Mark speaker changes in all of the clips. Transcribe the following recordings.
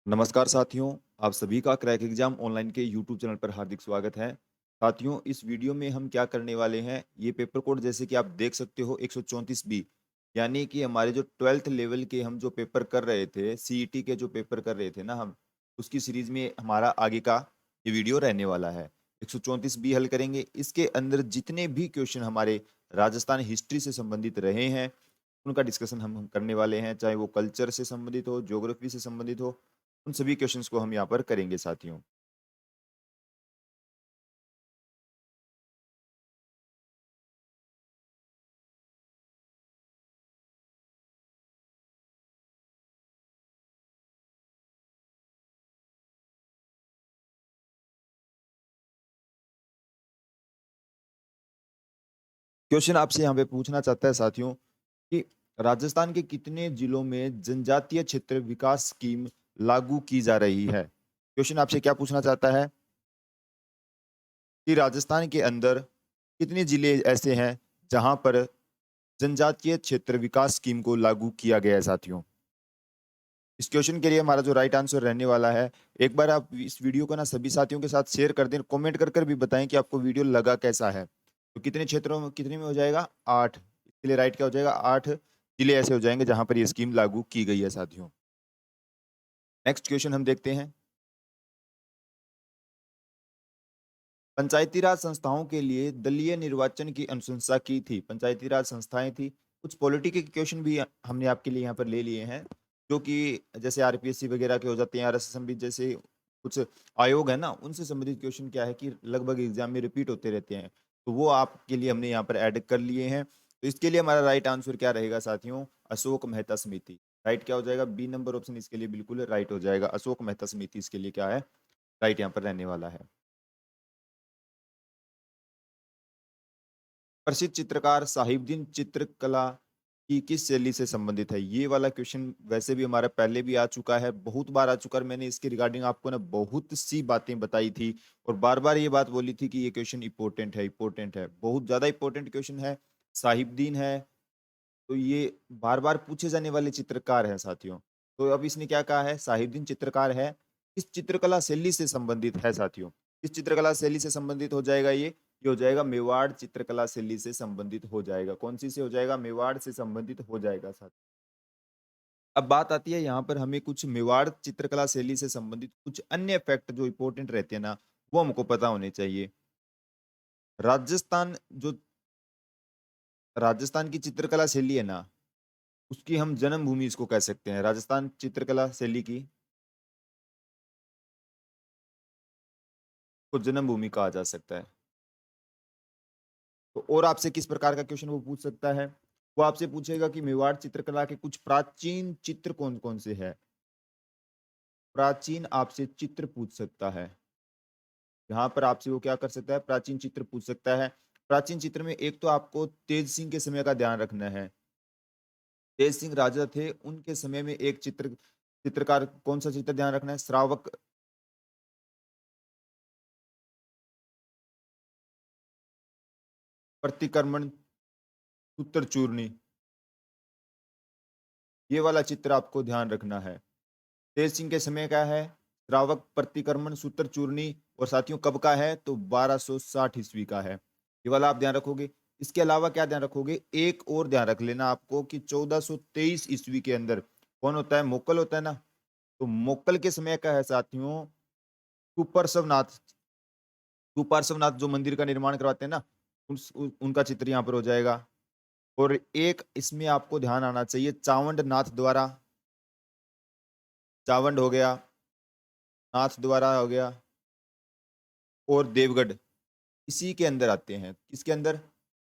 Speaker 1: नमस्कार साथियों, आप सभी का क्रैक एग्जाम ऑनलाइन के यूट्यूब चैनल पर हार्दिक स्वागत है। साथियों, इस वीडियो में हम क्या करने वाले हैं, ये पेपर कोड जैसे कि आप देख सकते हो 134 बी, यानी कि हमारे जो 12th लेवल के हम जो पेपर कर रहे थे, सीईटी के जो पेपर कर रहे थे ना हम, उसकी सीरीज में हमारा आगे का ये वीडियो रहने वाला है। 134 बी हल करेंगे। इसके अंदर जितने भी क्वेश्चन हमारे राजस्थान हिस्ट्री से संबंधित रहे हैं, उनका डिस्कशन हम करने वाले हैं, चाहे वो कल्चर से संबंधित हो, ज्योग्राफी से संबंधित हो, उन सभी क्वेश्चंस को हम यहाँ पर करेंगे साथियों। क्वेश्चन आपसे यहाँ पे पूछना चाहता है साथियों कि राजस्थान के कितने जिलों में जनजातीय क्षेत्र विकास स्कीम लागू की जा रही है। क्वेश्चन आपसे क्या पूछना चाहता है कि राजस्थान के अंदर कितने जिले ऐसे हैं जहां पर जनजातीय क्षेत्र विकास स्कीम को लागू किया गया है साथियों। इस क्वेश्चन के लिए हमारा जो राइट आंसर रहने वाला है, एक बार आप इस वीडियो को ना सभी साथियों के साथ शेयर कर दें, कमेंट कर कर भी बताएं कि आपको वीडियो लगा कैसा है। तो कितने क्षेत्रों में कितने में हो जाएगा, 8। इसके लिए राइट क्या हो जाएगा, 8 जिले ऐसे हो जाएंगे जहां पर ये स्कीम लागू की गई है साथियों। नेक्स्ट क्वेश्चन हम देखते हैं। पंचायती राज संस्थाओं के लिए दलीय निर्वाचन की अनुशंसा की थी। पंचायती राज संस्थाएं थी। कुछ पॉलिटिकल क्वेश्चन भी हमने आपके लिए यहाँ पर ले लिए हैं, जो कि जैसे आरपीएससी वगैरह के हो जाते हैं, आरएसएस भी जैसे कुछ आयोग है ना, उनसे संबंधित क्वेश्चन क्या है कि लगभग एग्जाम में रिपीट होते रहते हैं, तो वो आपके लिए हमने यहाँ पर ऐड कर लिए हैं। तो इसके लिए हमारा राइट आंसर क्या रहेगा साथियों, अशोक मेहता समिति। राइट क्या हो जाएगा, बी नंबर ऑप्शन इसके लिए बिल्कुल राइट हो जाएगा। अशोक मेहता समिति इसके लिए क्या है, राइट यहाँ पर रहने वाला है। प्रसिद्ध चित्रकार साहिबदीन चित्रकला की किस शैली से संबंधित है। ये वाला क्वेश्चन वैसे भी हमारा पहले भी आ चुका है, बहुत बार आ चुका है। मैंने इसके रिगार्डिंग आपको ना बहुत सी बातें बताई थी और बार बार ये बात बोली थी कि ये क्वेश्चन इंपॉर्टेंट है, इंपॉर्टेंट है, बहुत ज्यादा इंपॉर्टेंट क्वेश्चन है। साहिबदीन है, तो ये बार बार पूछे जाने वाले चित्रकार हैं साथियों। तो अब इसने क्या कहा है, साहिबदीन चित्रकार है, किस चित्रकला शैली से संबंधित है साथियों। किस चित्रकला शैली से संबंधित हो जाएगा ये हो जाएगा मेवाड़ चित्रकला शैली से संबंधित हो जाएगा। कौन सी से हो जाएगा, मेवाड़ से संबंधित हो जाएगा साथ। अब बात आती है यहाँ पर, हमें कुछ मेवाड़ चित्रकला शैली से संबंधित कुछ अन्य फैक्ट जो इंपॉर्टेंट रहते हैं ना, वो हमको पता होने चाहिए। राजस्थान जो राजस्थान की चित्रकला शैली है ना, उसकी हम जन्मभूमि इसको कह सकते हैं। राजस्थान चित्रकला शैली की को जन्मभूमि कहा जा सकता है। तो और आपसे किस प्रकार का क्वेश्चन वो पूछ सकता है, वो आपसे पूछेगा कि मेवाड़ चित्रकला के कुछ प्राचीन चित्र कौन कौन से हैं। प्राचीन आपसे चित्र पूछ सकता है। यहाँ पर आपसे वो क्या कर सकता है, प्राचीन चित्र पूछ सकता है। प्राचीन चित्र में एक तो आपको तेज सिंह के समय का ध्यान रखना है। तेज सिंह राजा थे, उनके समय में एक चित्रकार कौन सा चित्र ध्यान रखना है, श्रावक प्रतिक्रमण सूत्र चूर्णी, ये वाला चित्र आपको ध्यान रखना है। तेज सिंह के समय का है श्रावक प्रतिक्रमण सूत्र चूर्णी, और साथियों कब का है, तो 1260 ईस्वी का है। ये वाला आप ध्यान रखोगे। इसके अलावा क्या ध्यान रखोगे, एक और ध्यान रख लेना आपको कि 1423 ईस्वी के अंदर कौन होता है, मोक्कल होता है ना। तो मोक्कल के समय का है साथियों सुपरसवनाथ। सुपार्श्वनाथ जो मंदिर का निर्माण करवाते हैं ना, उनका चित्र यहाँ पर हो जाएगा। और एक इसमें आपको ध्यान आना चाहिए, चावंड नाथ द्वारा, चावंड हो गया, नाथ द्वारा हो गया, और देवगढ़ इसी के अंदर आते हैं। किसके अंदर,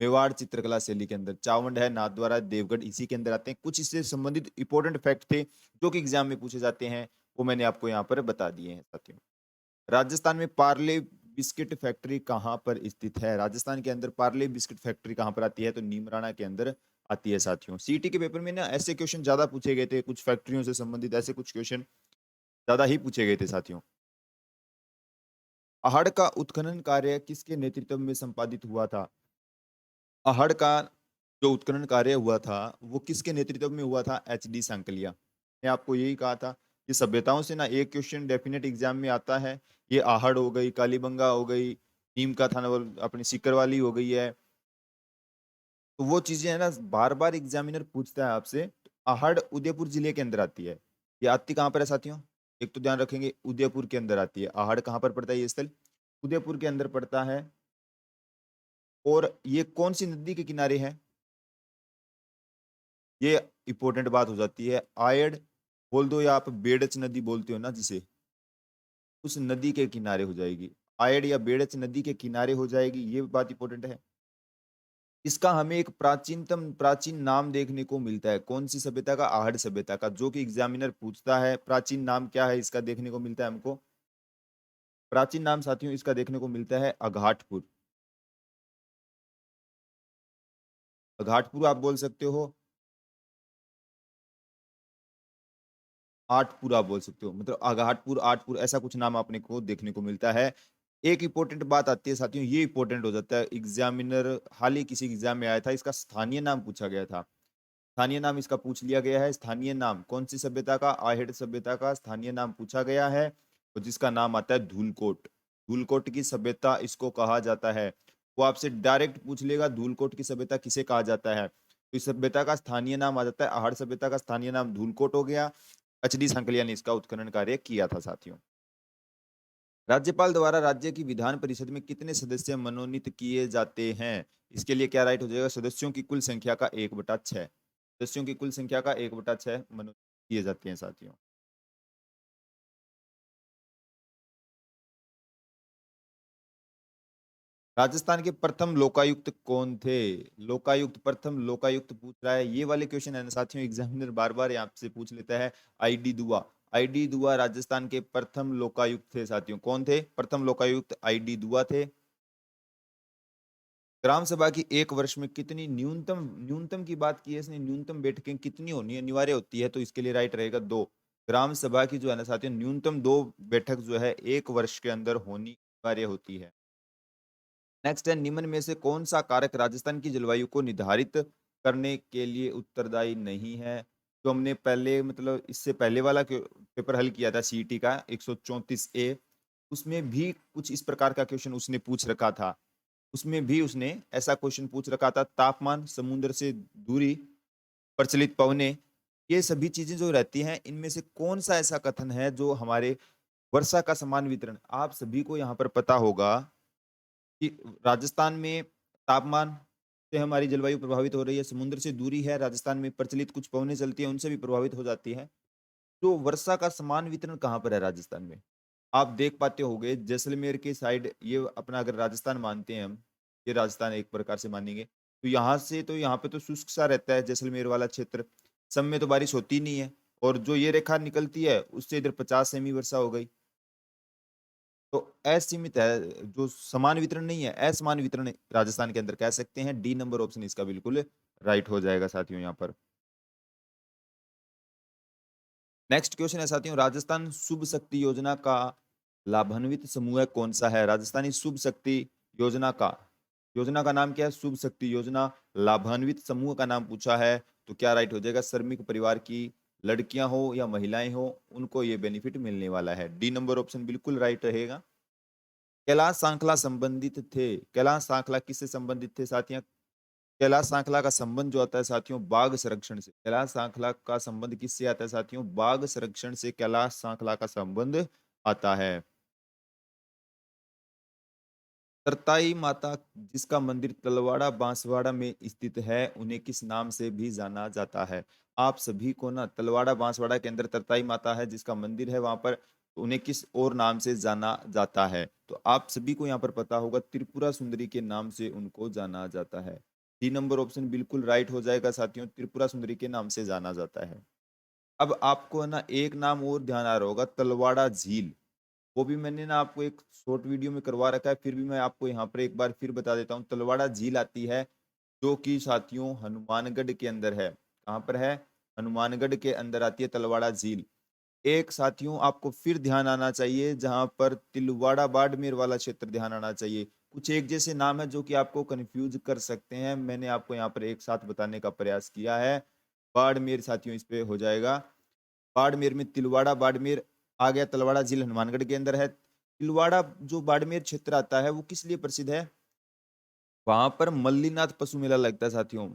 Speaker 1: मेवाड़ चित्रकला शैली के अंदर। चावंड है, नाथ द्वारा, देवगढ़ इसी के अंदर आते हैं। कुछ इससे संबंधित इंपॉर्टेंट फैक्ट थे जो कि एग्जाम में पूछे जाते हैं, वो मैंने आपको यहाँ पर बता दिए हैं साथियों। राजस्थान में पार्ले बिस्किट फैक्ट्री कहाँ पर स्थित है। राजस्थान के अंदर पार्ले बिस्किट फैक्ट्री कहाँ पर आती है, तो नीमराणा के अंदर आती है साथियों। सीटी के पेपर में ना ऐसे क्वेश्चन ज्यादा पूछे गए थे, कुछ फैक्ट्रियों से संबंधित ऐसे कुछ क्वेश्चन ज्यादा ही पूछे गए थे साथियों। अहड़ का उत्खनन कार्य किसके नेतृत्व में संपादित हुआ था। अहड़ का जो उत्खनन कार्य हुआ था वो किसके नेतृत्व में हुआ था, एच डी सांकलिया। मैं आपको यही कहा था ये सभ्यताओं से ना एक क्वेश्चन डेफिनेट एग्जाम में आता है। ये आहड़ हो गई, कालीबंगा हो गई, नीम का थाना अपनी सीकर वाली हो गई है। तो वो चीजें है ना बार-बार एग्जामिनर पूछता है आपसे। आहड़ उदयपुर जिले के अंदर आती है। ये आती कहाँ पर है साथियों? एक तो ध्यान रखेंगे उदयपुर के अंदर आती है। आहड़ कहाँ पर पड़ता है ये स्थल? उदयपुर के अंदर पड़ता है। और ये कौन-सी नदी के किनारे है? ये इंपॉर्टेंट बात हो जाती है। आयड बोल दो या आप बेडच नदी बोलते हो ना जिसे, उस नदी के किनारे हो जाएगी। आयड या बेडच नदी के किनारे हो जाएगी, ये बात इंपॉर्टेंट है। इसका हमें एक प्राचीन नाम देखने को मिलता है। कौन-सी सभ्यता का? आहड़ सभ्यता का, जो कि एग्जामिनर पूछता है। प्राचीन नाम क्या है इसका देखने को मिलता है हमको? प्राचीन नाम साथियों इसका देखने को मिलता है अघाटपुर। अघाटपुर आप बोल सकते हो, आठपुर आप बोल सकते हो। मतलब अघाटपुर, आठपुर ऐसा कुछ नाम आपने को देखने को मिलता है। एक इंपॉर्टेंट बात आती है साथियों, ये इंपॉर्टेंट हो जाता है। एग्जामिनर हाल ही किसी एग्जाम में आया था, इसका स्थानीय नाम पूछा गया था। स्थानीय नाम इसका पूछ लिया गया है। स्थानीय नाम कौन सी सभ्यता का? आहेड़ सभ्यता का स्थानीय नाम पूछा गया है, और जिसका नाम आता है धूलकोट। धूलकोट की सभ्यता इसको कहा जाता है। वो आपसे डायरेक्ट पूछ लेगा धूलकोट की सभ्यता किसे कहा जाता है, तो इस सभ्यता का स्थानीय नाम आ जाता है। आहड़ सभ्यता का स्थानीय नाम धूलकोट हो गया। एचडी सांकलिया ने इसका उत्खनन कार्य किया था साथियों। राज्यपाल द्वारा राज्य की विधान परिषद में कितने सदस्य मनोनीत किए जाते हैं? इसके लिए क्या राइट हो जाएगा? सदस्यों की कुल संख्या का 1/6। सदस्यों की कुल संख्या का 1/6 मनोनीत किए जाते हैं साथियों। राजस्थान के प्रथम लोकायुक्त कौन थे? लोकायुक्त, प्रथम लोकायुक्त पूछ रहा है। ये वाले क्वेश्चन है ना साथियों, एग्जामिनर बार बार यहाँ से पूछ लेता है। आईडी दुआ। आईडी दुआ राजस्थान के प्रथम लोकायुक्त थे साथियों। कौन थे? प्रथम लोकायुक्त आईडी दुआ थे। ग्राम सभा की एक वर्ष में कितनी न्यूनतम, न्यूनतम की बात की है इसने, न्यूनतम बैठकें कितनी होनी अनिवार्य होती है, तो इसके लिए राइट रहेगा 2। ग्राम सभा की जो है ना साथियों, न्यूनतम 2 बैठक जो है एक वर्ष के अंदर होनी अनिवार्य होती है। नेक्स्ट है, निम्न में से कौन सा कारक राजस्थान की जलवायु को निर्धारित करने के लिए उत्तरदायी नहीं है? जो हमने पहले मतलब इससे पहले वाला पेपर हल किया था सीईटी का 134 ए, उसमें भी कुछ इस प्रकार का क्वेश्चन उसने पूछ रखा था। उसमें भी उसने ऐसा क्वेश्चन पूछ रखा था। तापमान, समुद्र से दूरी, प्रचलित पवने, ये सभी चीजें जो रहती हैं, इनमें से कौन सा ऐसा कथन है जो हमारे वर्षा का समान वितरण? आप सभी को यहाँ पर पता होगा कि राजस्थान में तापमान से हमारी जलवायु प्रभावित हो रही है, समुद्र से दूरी है, राजस्थान में प्रचलित कुछ पवनें चलती हैं, उनसे भी प्रभावित हो जाती है। तो वर्षा का समान वितरण कहाँ पर है राजस्थान में? आप देख पाते होंगे जैसलमेर के साइड, ये अपना अगर राजस्थान मानते हैं हम, ये राजस्थान एक प्रकार से मानेंगे, तो यहाँ से तो यहाँ पे तो शुष्क सा रहता है जैसलमेर वाला क्षेत्र। सब में तो बारिश होती नहीं है, और जो ये रेखा निकलती है उससे इधर 50 सेमी वर्षा हो गई। तो असीमित है, जो समान वितरण नहीं है, असमान वितरण राजस्थान के अंदर कह सकते हैं। डी नंबर ऑप्शन इसका बिल्कुल राइट हो जाएगा साथियों यहाँ पर। नेक्स्ट क्वेश्चन है साथियों, राजस्थान शुभ शक्ति योजना का लाभान्वित समूह कौन सा है? राजस्थानी शुभ शक्ति योजना का, योजना का नाम क्या है? शुभ शक्ति योजना। लाभान्वित समूह का नाम पूछा है, तो क्या राइट हो जाएगा? श्रमिक परिवार की लड़कियां हो या महिलाएं हो, उनको ये बेनिफिट मिलने वाला है। डी नंबर ऑप्शन बिल्कुल राइट रहेगा। कैलाश सांखला संबंधित थे। कैलाश सांखला किससे संबंधित थे साथियों? कैलाश सांखला का संबंध जो आता है साथियों, बाघ संरक्षण से। कैलाश सांखला का संबंध किससे आता है साथियों? बाघ संरक्षण से कैलाश सांखला का संबंध आता है। तरताई माता जिसका मंदिर तलवाड़ा बांसवाड़ा में स्थित है, उन्हें किस नाम से भी जाना जाता है? आप सभी को ना तलवाड़ा बांसवाड़ा के अंदर तरताई माता है जिसका मंदिर है वहां पर, तो उन्हें किस और नाम से जाना जाता है? तो आप सभी को यहाँ पर पता होगा, त्रिपुरा सुंदरी के नाम से उनको जाना जाता है। डी नंबर ऑप्शन बिल्कुल राइट हो जाएगा साथियों, त्रिपुरा सुंदरी के नाम से जाना जाता है। अब आपको है ना एक नाम और ध्यान आ रहा होगा, तलवाड़ा झील। वो भी मैंने ना आपको एक शॉर्ट वीडियो में करवा रखा है, फिर भी मैं आपको यहाँ पर एक बार फिर बता देता हूँ। तलवाड़ा झील आती है, जो कि साथियों हनुमानगढ़ के अंदर है। कहाँ पर है? हनुमानगढ़ के अंदर आती है तलवाड़ा झील। एक साथियों आपको फिर ध्यान आना चाहिए, जहां पर तिलवाड़ा बाड़मेर वाला क्षेत्र ध्यान आना चाहिए। कुछ एक जैसे नाम है जो कि आपको कंफ्यूज कर सकते हैं, मैंने आपको यहाँ पर एक साथ बताने का प्रयास किया है। बाड़मेर साथियों इस पे हो जाएगा। बाड़मेर में तिलवाड़ा बाड़मेर आ गया, तलवाड़ा झील हनुमानगढ़ के अंदर है। तिलवाड़ा जो बाड़मेर क्षेत्र आता है वो किस लिए प्रसिद्ध है? वहां पर मल्लीनाथ पशु मेला लगता है साथियों।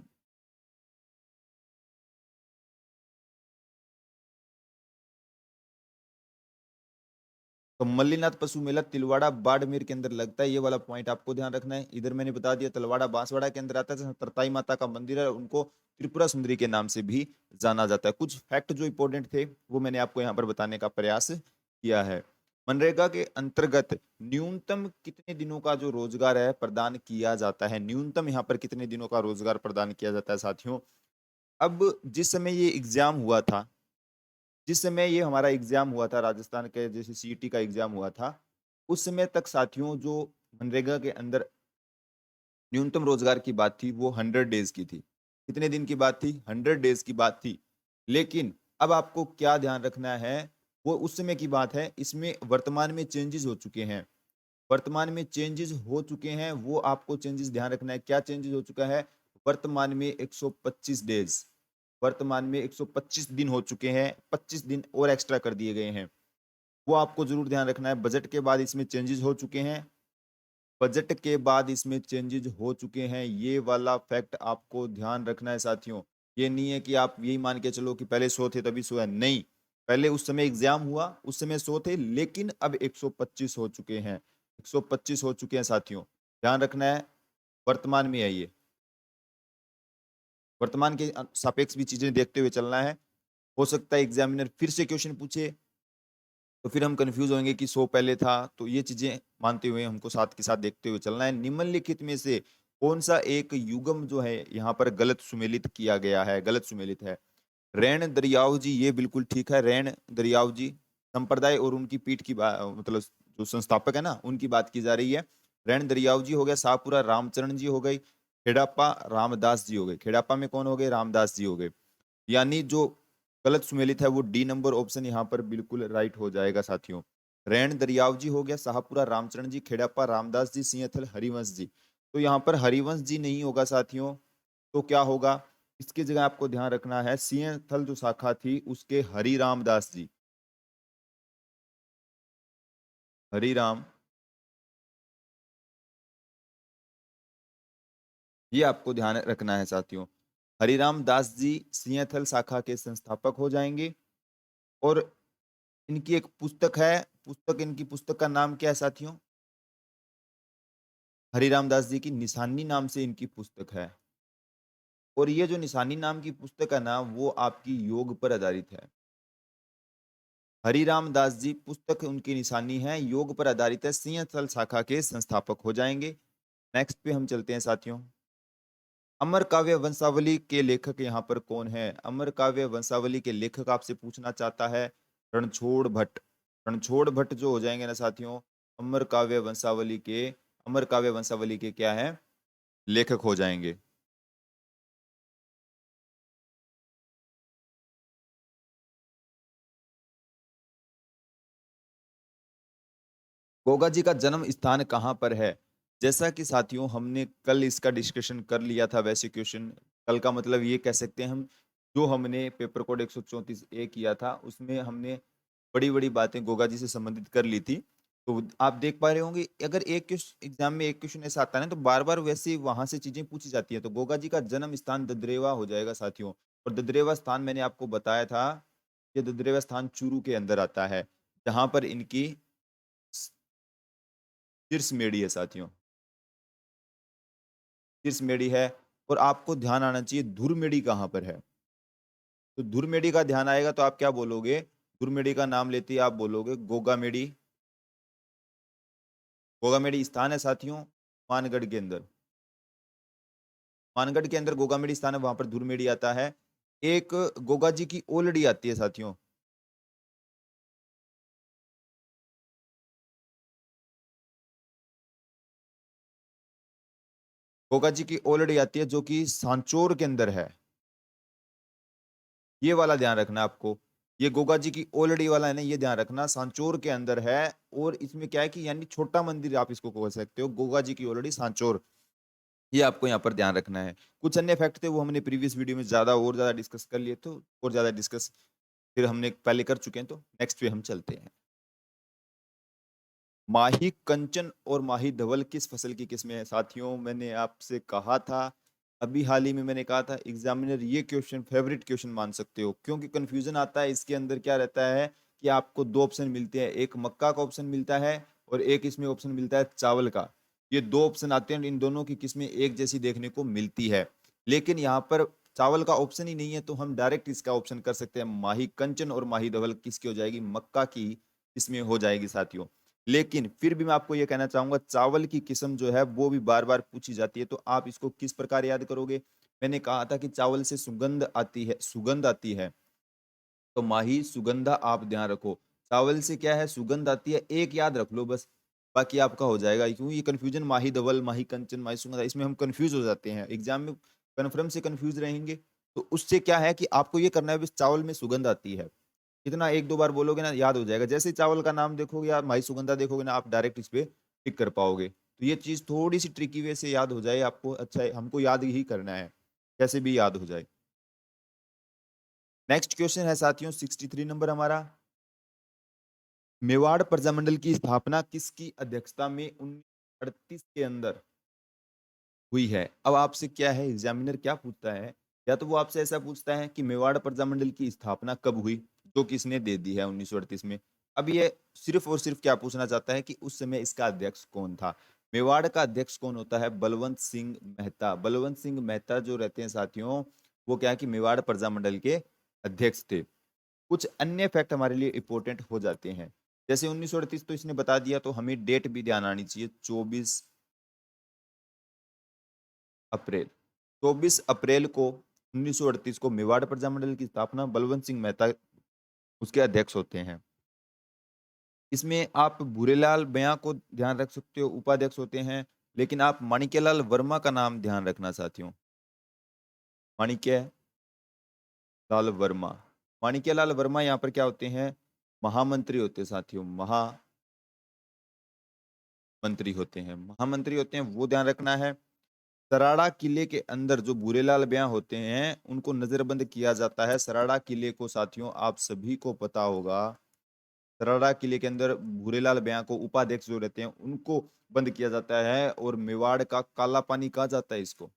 Speaker 1: तो मल्लीनाथ पशु मेला तिलवाड़ा बाड़मेर के अंदर लगता है, ये वाला पॉइंट आपको ध्यान रखना है। इधर मैंने बता दिया तलवाड़ा बांसवाड़ा के अंदर आता है, तरताई माता का मंदिर है, उनको त्रिपुरा सुंदरी के नाम से भी जाना जाता है। कुछ फैक्ट जो इंपॉर्टेंट थे वो मैंने आपको यहाँ पर बताने का प्रयास किया है। मनरेगा के अंतर्गत न्यूनतम कितने दिनों का जो रोजगार है प्रदान किया जाता है? न्यूनतम यहाँ पर कितने दिनों का रोजगार प्रदान किया जाता है साथियों? अब जिस समय ये एग्जाम हुआ था, जिस समय ये हमारा एग्जाम हुआ था राजस्थान के जैसे सीईटी का एग्जाम हुआ था, उस समय तक साथियों जो मनरेगा के अंदर न्यूनतम रोजगार की बात थी वो 100 डेज की थी। कितने दिन की बात थी? 100 डेज की बात थी। लेकिन अब आपको क्या ध्यान रखना है, वो उस समय की बात है, इसमें वर्तमान में चेंजेस हो चुके हैं। वर्तमान में चेंजेस हो चुके हैं, वो आपको चेंजेस ध्यान रखना है। क्या चेंजेस हो चुका है? वर्तमान में 125 डेज, वर्तमान में 125 दिन हो चुके हैं, 25 दिन और एक्स्ट्रा कर दिए गए हैं, वो आपको जरूर ध्यान रखना है। बजट के बाद इसमें चेंजेस हो चुके हैं, बजट के बाद इसमें चेंजेस हो चुके हैं, ये वाला फैक्ट आपको ध्यान रखना है साथियों। ये नहीं है कि आप यही मान के चलो कि पहले 100 थे तभी 100 है, नहीं। पहले उस समय एग्जाम हुआ उस समय 100 थे, लेकिन अब 125 हो चुके हैं, 125 हो चुके हैं साथियों। ध्यान रखना है, वर्तमान में है ये, वर्तमान के सापेक्ष भी चीजें देखते हुए चलना है। हो सकता है एग्जामिनर फिर से क्वेश्चन पूछे तो फिर हम कंफ्यूज होंगे कि 100 पहले था, तो ये चीजें मानते हुए हमको साथ के साथ देखते हुए चलना है। निम्नलिखित में से कौन सा एक युगम जो है यहाँ पर गलत सुमेलित किया गया है? गलत सुमेलित है। रैन दरियाव जी, ये बिल्कुल ठीक है। रैन दरियाव जी संप्रदाय और उनकी पीठ की मतलब जो संस्थापक है ना उनकी बात की जा रही है। रैन दरियाव जी हो गया, शाहपुरा रामचरण जी हो गई, खेड़ापा रामदास जी हो गए। खेड़ापा में कौन हो गए? रामदास जी हो गए। यानी जो गलत सुमेलित है वो डी नंबर ऑप्शन यहाँ पर बिल्कुल राइट हो जाएगा साथियों। रैन दरियाव जी हो गया, शाहपुरा रामचरण जी, खेड़ापा रामदास जी, सिंहथल हरिवंश जी। तो यहाँ पर हरिवंश जी नहीं होगा साथियों, तो क्या होगा? इसकी जगह आपको ध्यान रखना है सिंहथल जो शाखा थी उसके हरिराम दास जी, हरिराम, ये आपको ध्यान रखना है साथियों। हरिराम दास जी सिंहथल शाखा के संस्थापक हो जाएंगे। और इनकी एक पुस्तक है, पुस्तक, इनकी पुस्तक का नाम क्या है साथियों? हरिराम दास जी की निशानी नाम से इनकी पुस्तक है। और ये जो निशानी नाम की पुस्तक है ना वो आपकी योग पर आधारित है। हरिराम दास जी पुस्तक उनकी निशानी है, योग पर आधारित है, सिंहस्थल शाखा के संस्थापक हो जाएंगे। नेक्स्ट पे हम चलते हैं साथियों। अमर काव्य वंशावली के लेखक यहाँ पर कौन है? अमर काव्य वंशावली के लेखक आपसे पूछना चाहता है रणछोड़ भट्ट। रणछोड़ भट्ट जो हो जाएंगे ना साथियों, अमर काव्य वंशावली के, अमर काव्य वंशावली के क्या है? लेखक हो जाएंगे। गोगा जी का जन्म स्थान कहाँ पर है? जैसा कि साथियों हमने कल इसका डिस्कशन कर लिया था, वैसे क्वेश्चन कल का मतलब ये कह सकते हैं हम, जो हमने पेपर कोड 134 ए किया था उसमें हमने बड़ी बड़ी बातें गोगा जी से संबंधित कर ली थी। तो आप देख पा रहे होंगे अगर एक एग्जाम में एक क्वेश्चन ऐसा आता है ना तो बार बार वैसे वहां से चीजें पूछी जाती है। तो गोगा जी का जन्म स्थान ददरेवा हो जाएगा साथियों। और ददरेवा स्थान मैंने आपको बताया था, ये ददरेवा स्थान चूरू के अंदर आता है, जहां पर इनकी सिरसमेड़ी है साथियों, सिरसमेड़ी है। और आपको ध्यान आना चाहिए धुरमेड़ी कहाँ पर है। तो धुरमेड़ी का ध्यान आएगा तो आप क्या बोलोगे? धुरमेड़ी का नाम लेते ही आप बोलोगे गोगामेड़ी। गोगामेड़ी स्थान है साथियों मानगढ़ के अंदर, मानगढ़ के अंदर गोगामेड़ी स्थान है, वहां पर धुरमेड़ी आता है। एक गोगा जी की ओलड़ी आती है साथियों, गोगा जी की ओलड़ी आती है जो कि सांचौर के अंदर है। ये वाला ध्यान रखना आपको, ये गोगा जी की ओलड़ी वाला है ना, ये ध्यान रखना सांचौर के अंदर है। और इसमें क्या है कि यानी छोटा मंदिर आप इसको कह सकते हो, गोगा जी की ओलड़ी सांचौर, ये आपको यहाँ पर ध्यान रखना है। कुछ अन्य फैक्ट थे वो हमने प्रीवियस वीडियो में ज्यादा और ज्यादा डिस्कस कर लिए, तो और ज्यादा डिस्कस फिर हमने पहले कर चुके हैं, तो नेक्स्ट पे हम चलते हैं। माही कंचन और माही धवल किस फसल की किस्में हैं? साथियों, मैंने आपसे कहा था, अभी हाल ही में मैंने कहा था, एग्जामिनर ये क्वेश्चन फेवरेट क्वेश्चन मान सकते हो, क्योंकि कंफ्यूजन आता है इसके अंदर। क्या रहता है कि आपको दो ऑप्शन मिलते हैं, एक मक्का का ऑप्शन मिलता है और एक इसमें ऑप्शन मिलता है चावल का। ये दो ऑप्शन आते हैं, इन दोनों की किस्में एक जैसी देखने को मिलती है, लेकिन यहाँ पर चावल का ऑप्शन ही नहीं है, तो हम डायरेक्ट इसका ऑप्शन कर सकते हैं। माही कंचन और माही धवल किसकी हो जाएगी? मक्का की इसमें हो जाएगी साथियों। लेकिन फिर भी मैं आपको ये कहना चाहूंगा, चावल की किस्म जो है वो भी बार बार पूछी जाती है, तो आप इसको किस प्रकार याद करोगे? मैंने कहा था कि चावल से सुगंध आती है, सुगंध आती है, तो माही सुगंधा आप ध्यान रखो। चावल से क्या है? सुगंध आती है, एक याद रख लो बस, बाकी आपका हो जाएगा। क्यों ये कंफ्यूजन, माही धवल, माही कंचन, माही सुगंधा, इसमें हम कंफ्यूज हो जाते हैं एग्जाम में, कन्फर्म से कंफ्यूज रहेंगे। तो उससे क्या है कि आपको ये करना है, बस चावल में सुगंध आती है, इतना एक दो बार बोलोगे ना, याद हो जाएगा। जैसे ही चावल का नाम देखोगे या माई सुगंधा देखोगे ना, आप डायरेक्ट इस पे टिक कर पाओगे। तो ये चीज थोड़ी सी ट्रिकी वे से याद हो जाए आपको, अच्छा है, हमको याद ही करना है, कैसे भी याद हो जाए। नेक्स्ट क्वेश्चन है साथियों 63 नंबर हमारा। मेवाड़ प्रजामंडल की स्थापना किसकी अध्यक्षता में 1938 के अंदर हुई है? अब आपसे क्या है, एग्जामिनर क्या पूछता है, या तो वो आपसे ऐसा पूछता है कि मेवाड़ प्रजामंडल की स्थापना कब हुई, जो किसने दे दी है 1938 में। अब ये सिर्फ और सिर्फ क्या पूछना चाहता है कि उस समय इसका अध्यक्ष कौन था। मेवाड़ का अध्यक्ष कौन होता है? बलवंत सिंह मेहता। बलवंत सिंह मेहता जो रहते हैं साथियों, वो क्या है कि मेवाड़ प्रजामंडल के अध्यक्ष थे। कुछ अन्य फैक्ट हमारे लिए इंपॉर्टेंट हो जाते हैं, जैसे 1938 तो इसने बता दिया, तो हमें डेट भी ध्यान आनी चाहिए, 24 अप्रैल। 24 अप्रैल को 1938 को मेवाड़ प्रजामंडल की स्थापना, बलवंत सिंह मेहता उसके अध्यक्ष होते हैं। इसमें आप भूरेलाल बयां को ध्यान रख सकते हो, उपाध्यक्ष होते हैं, लेकिन आप माणिक्यलाल वर्मा का नाम ध्यान रखना साथियों, माणिक्य लाल वर्मा। माणिक्यलाल वर्मा यहाँ पर क्या होते हैं? महामंत्री होते हैं साथियों, महामंत्री होते हैं, महामंत्री होते हैं, वो ध्यान रखना है। सराड़ा किले के अंदर जो भूरेलाल ब्याह होते हैं, उनको नजरबंद किया जाता है। सराड़ा किले को साथियों आप सभी को पता होगा, सराड़ा किले के अंदर भूरेलाल ब्याह को, उपाध्यक्ष जो रहते हैं, उनको बंद किया जाता है। और मेवाड़ का काला पानी कहा जाता है इसको,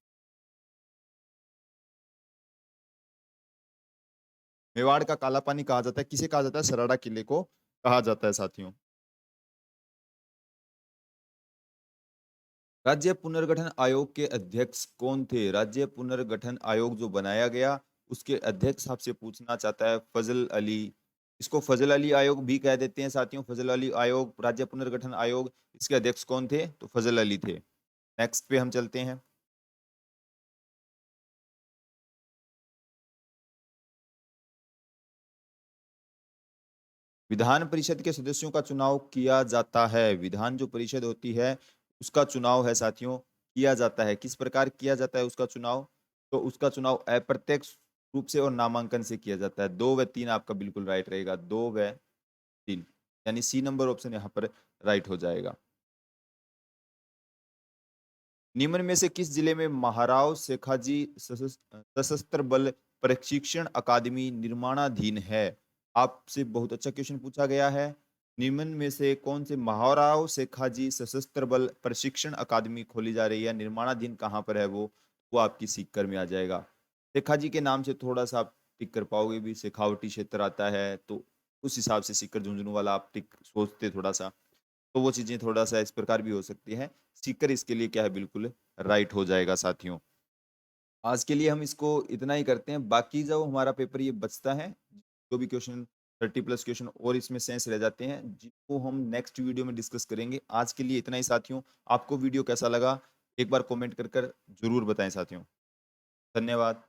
Speaker 1: मेवाड़ का काला पानी कहा जाता है। किसे कहा जाता है? सराड़ा किले को कहा जाता है साथियों। राज्य पुनर्गठन आयोग के अध्यक्ष कौन थे? राज्य पुनर्गठन आयोग जो बनाया गया, उसके अध्यक्ष आपसे पूछना चाहता है फजल अली। इसको फजल अली आयोग भी कह देते हैं साथियों, फजल अली आयोग, राज्य पुनर्गठन आयोग, इसके अध्यक्ष कौन थे? तो फजल अली थे। नेक्स्ट पे हम चलते हैं। विधान परिषद के सदस्यों का चुनाव किया जाता है, विधान जो परिषद होती है उसका चुनाव है साथियों, किया जाता है। किस प्रकार किया जाता है उसका चुनाव? तो उसका चुनाव अप्रत्यक्ष रूप से और नामांकन से किया जाता है। 2 व 3 आपका बिल्कुल राइट रहेगा, 2 व 3, यानी सी नंबर ऑप्शन यहाँ पर राइट हो जाएगा। निम्न में से किस जिले में महाराव शेखाजी सशस्त्र बल प्रशिक्षण अकादमी निर्माणाधीन है? आपसे बहुत अच्छा क्वेश्चन पूछा गया है। निम्न में से कौन से महाराव शेखाजी सशस्त्र बल प्रशिक्षण अकादमी खोली जा रही है, निर्माणाधीन कहाँ पर है वो आपकी सीकर में आ जाएगा। शेखाजी के नाम से थोड़ा सा आप टिक कर पाओगे भी, शेखावटी क्षेत्र आता है, तो उस हिसाब से सीकर झुंझुनू वाला आप टिक सोचते थोड़ा सा, तो वो चीजें थोड़ा सा इस प्रकार भी हो सकती हैं। सीकर इसके लिए क्या है, बिल्कुल राइट हो जाएगा साथियों। आज के लिए हम इसको इतना ही करते हैं, बाकी जो हमारा पेपर ये बचता है, जो भी क्वेश्चन 30+ क्वेश्चन और इसमें सेंस रह जाते हैं, जिनको हम नेक्स्ट वीडियो में डिस्कस करेंगे। आज के लिए इतना ही साथियों। आपको वीडियो कैसा लगा एक बार कमेंट कर कर जरूर बताएं साथियों। धन्यवाद।